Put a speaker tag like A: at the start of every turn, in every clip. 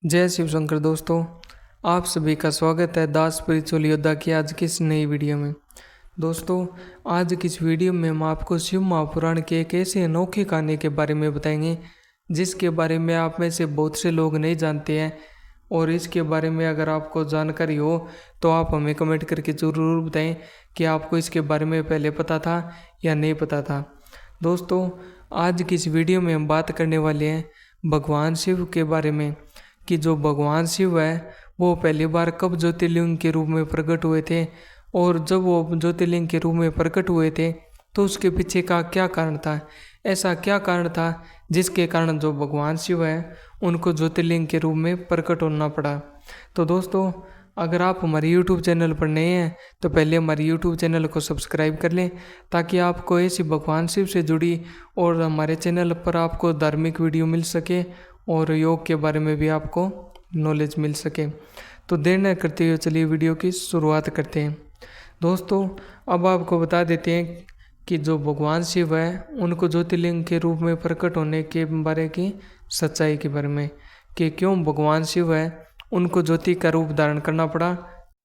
A: जय शिव शंकर दोस्तों, आप सभी का स्वागत है दास स्पिरिचुअल योद्धा की आज की इस नई वीडियो में। दोस्तों, आज की इस वीडियो में हम आपको शिव महापुराण के एक ऐसे अनोखे कहानी के बारे में बताएंगे जिसके बारे में आप में से बहुत से लोग नहीं जानते हैं। और इसके बारे में अगर आपको जानकारी हो तो आप हमें कमेंट करके ज़रूर बताएं कि आपको इसके बारे में पहले पता था या नहीं पता था। दोस्तों, आज की इस वीडियो में हम बात करने वाले हैं भगवान शिव के बारे में कि जो भगवान शिव है वो पहली बार कब ज्योतिर्लिंग के रूप में प्रकट हुए थे, और जब वो ज्योतिर्लिंग के रूप में प्रकट हुए थे तो उसके पीछे का क्या कारण था। ऐसा क्या कारण था जिसके कारण जो भगवान शिव है उनको ज्योतिर्लिंग के रूप में प्रकट होना पड़ा। तो दोस्तों, अगर आप हमारे YouTube चैनल पर नए हैं तो पहले हमारे YouTube चैनल को सब्सक्राइब कर लें ताकि आपको ऐसी भगवान शिव से जुड़ी और हमारे चैनल पर आपको धार्मिक वीडियो मिल सके और योग के बारे में भी आपको नॉलेज मिल सके। तो देर न करते हुए चलिए वीडियो की शुरुआत करते हैं। दोस्तों, अब आपको बता देते हैं कि जो भगवान शिव है उनको ज्योतिर्लिंग के रूप में प्रकट होने के बारे की सच्चाई के बारे में कि क्यों भगवान शिव है उनको ज्योति का रूप धारण करना पड़ा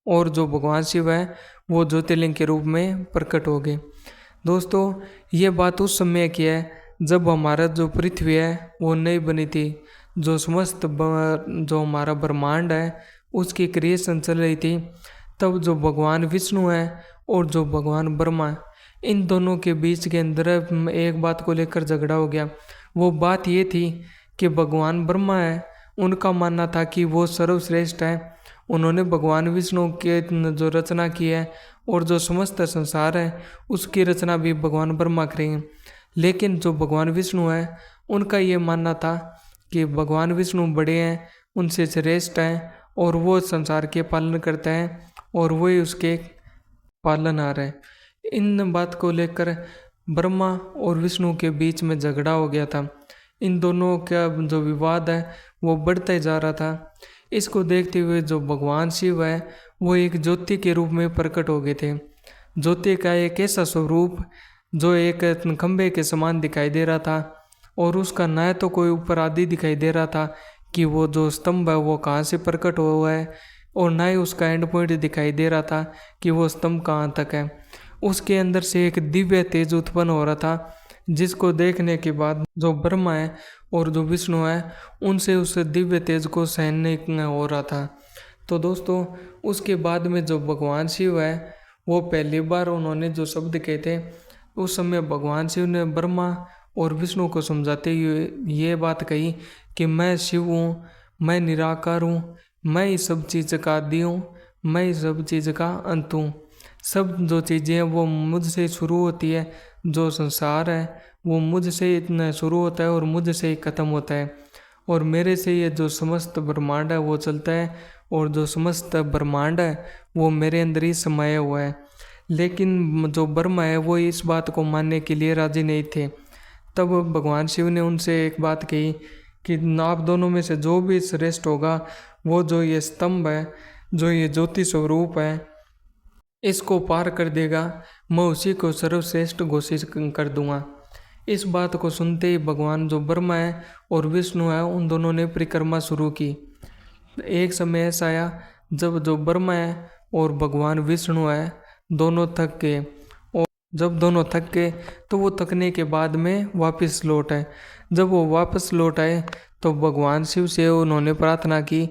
A: और जो भगवान शिव है वो ज्योतिर्लिंग के रूप में प्रकट हो गए। दोस्तों, ये बात उस समय की है जब हमारा जो पृथ्वी है वो नहीं बनी थी। जो समस्त जो हमारा ब्रह्मांड है उसकी क्रिएशन चल रही थी। तब जो भगवान विष्णु है और जो भगवान ब्रह्मा, इन दोनों के बीच के अंदर एक बात को लेकर झगड़ा हो गया। वो बात ये थी कि भगवान ब्रह्मा है, उनका मानना था कि वो सर्वश्रेष्ठ है। उन्होंने भगवान विष्णु के जो रचना की है और जो समस्त संसार है उसकी रचना भी भगवान ब्रह्मा करेंगे। लेकिन जो भगवान विष्णु है उनका ये मानना था कि भगवान विष्णु बड़े हैं, उनसे श्रेष्ठ हैं और वो संसार के पालन करते हैं और वही उसके पालनहार है। इन बात को लेकर ब्रह्मा और विष्णु के बीच में झगड़ा हो गया था। इन दोनों का जो विवाद है वो बढ़ता ही जा रहा था। इसको देखते हुए जो भगवान शिव है वो एक ज्योति के रूप में प्रकट हो गए थे। ज्योति का एक ऐसा स्वरूप जो एक खंभे के समान दिखाई दे रहा था और उसका न तो कोई ऊपर आदि दिखाई दे रहा था कि वो जो स्तंभ है वो कहाँ से प्रकट हुआ है, और न ही उसका एंड पॉइंट दिखाई दे रहा था कि वो स्तंभ कहाँ तक है। उसके अंदर से एक दिव्य तेज उत्पन्न हो रहा था जिसको देखने के बाद जो ब्रह्मा है और जो विष्णु है उनसे उस दिव्य तेज को सहन नहीं हो रहा था। तो दोस्तों, उसके बाद में जो भगवान शिव है वो पहली बार उन्होंने जो शब्द कहे थे उस समय भगवान शिव ने ब्रह्मा और विष्णु को समझाते हुए ये बात कही कि मैं शिव हूँ, मैं निराकार हूँ, मैं इस सब चीज़ का आदि हूँ, मैं इस सब चीज़ का अंत हूँ। सब जो चीज़ें हैं वो मुझसे शुरू होती है। जो संसार है वो मुझसे इतना शुरू होता है और मुझसे ही ख़त्म होता है, और मेरे से ये जो समस्त ब्रह्मांड है वो चलता है, और जो समस्त ब्रह्मांड है वो मेरे अंदर ही समाया हुआ है। लेकिन जो ब्रह्मा है वो इस बात को मानने के लिए राजी नहीं थे। तब भगवान शिव ने उनसे एक बात कही कि आप दोनों में से जो भी श्रेष्ठ होगा वो जो ये स्तंभ है, जो ये ज्योति स्वरूप है, इसको पार कर देगा, मैं उसी को सर्वश्रेष्ठ घोषित कर दूंगा। इस बात को सुनते ही भगवान जो ब्रह्मा है और विष्णु है उन दोनों ने परिक्रमा शुरू की। एक समय ऐसा आया जब जो ब्रह्मा है और भगवान विष्णु है दोनों थक गए, और जब दोनों थक गए तो वो थकने के बाद में वापस लौट आए। जब वो वापस लौट आए तो भगवान शिव से उन्होंने प्रार्थना की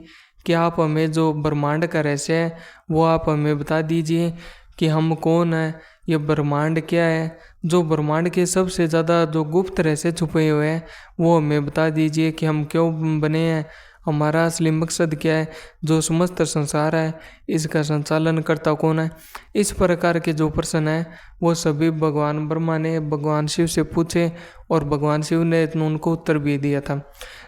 A: कि आप हमें जो ब्रह्मांड का रहस्य है वो आप हमें बता दीजिए कि हम कौन है, ये ब्रह्मांड क्या है। जो ब्रह्मांड के सबसे ज़्यादा जो गुप्त रहस्य छुपे हुए हैं वो हमें बता दीजिए कि हम क्यों बने हैं, हमारा असली मकसद क्या है, जो समस्त संसार है इसका संचालन करता कौन है। इस प्रकार के जो प्रश्न है वो सभी भगवान ब्रह्मा ने भगवान शिव से पूछे और भगवान शिव ने उनको उत्तर भी दिया था।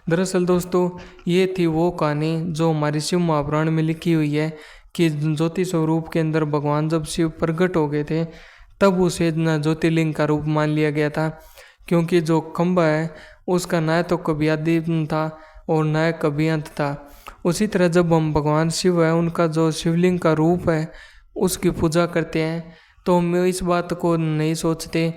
A: दरअसल दोस्तों, ये थी वो कहानी जो हमारी शिव महापुराण में लिखी हुई है कि ज्योति स्वरूप के अंदर भगवान जब शिव प्रकट हो गए थे तब उसे ज्योतिर्लिंग का रूप मान लिया गया था, क्योंकि जो खंभा है उसका न तो कभी आदि था और न कभी अंत था। उसी तरह जब हम भगवान शिव है उनका जो शिवलिंग का रूप है उसकी पूजा करते हैं तो हम इस बात को नहीं सोचते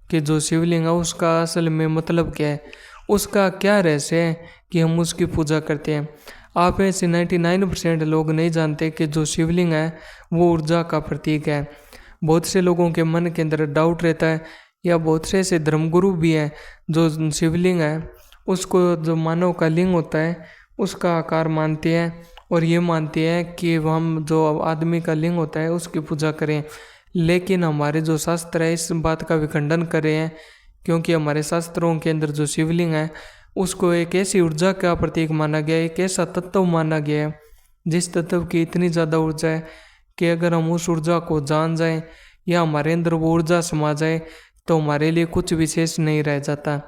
A: कि जो शिवलिंग है उसका असल में मतलब क्या है। उसका क्या रहस्य है कि हम उसकी पूजा करते हैं। आप में से 99% लोग नहीं जानते कि जो शिवलिंग है वो ऊर्जा का प्रतीक है। बहुत से लोगों के मन के अंदर डाउट रहता है, या बहुत से ऐसे धर्मगुरु भी हैं जो शिवलिंग है उसको जो मानव का लिंग होता है उसका आकार मानते हैं, और ये मानते हैं कि हम जो आदमी का लिंग होता है उसकी पूजा करें। लेकिन हमारे जो शास्त्र है इस बात का विखंडन कर रहे हैं, क्योंकि हमारे शास्त्रों के अंदर जो शिवलिंग है उसको एक ऐसी ऊर्जा का प्रतीक माना गया है, एक ऐसा तत्व माना गया है जिस तत्व की इतनी ज़्यादा ऊर्जा है कि अगर हम उस ऊर्जा को जान जाएं या हमारे अंदर वो ऊर्जा समा जाए तो हमारे लिए कुछ विशेष नहीं रह जाता।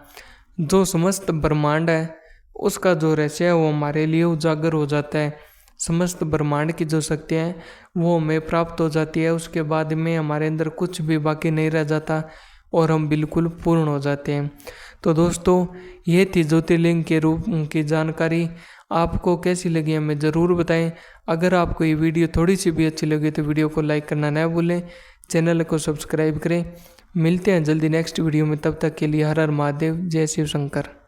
A: जो समस्त ब्रह्मांड है उसका जो रहस्य है वो हमारे लिए उजागर हो जाता है। समस्त ब्रह्मांड की जो शक्तियाँ हैं वो हमें प्राप्त हो जाती है। उसके बाद में हमारे अंदर कुछ भी बाकी नहीं रह जाता और हम बिल्कुल पूर्ण हो जाते हैं। तो दोस्तों, ये थी ज्योतिर्लिंग के रूप की जानकारी। आपको कैसी लगी हमें ज़रूर बताएं। अगर आपको ये वीडियो थोड़ी सी भी अच्छी लगी तो वीडियो को लाइक करना ना भूलें, चैनल को सब्सक्राइब करें। मिलते हैं जल्दी नेक्स्ट वीडियो में, तब तक के लिए हर हर महादेव, जय शिव शंकर।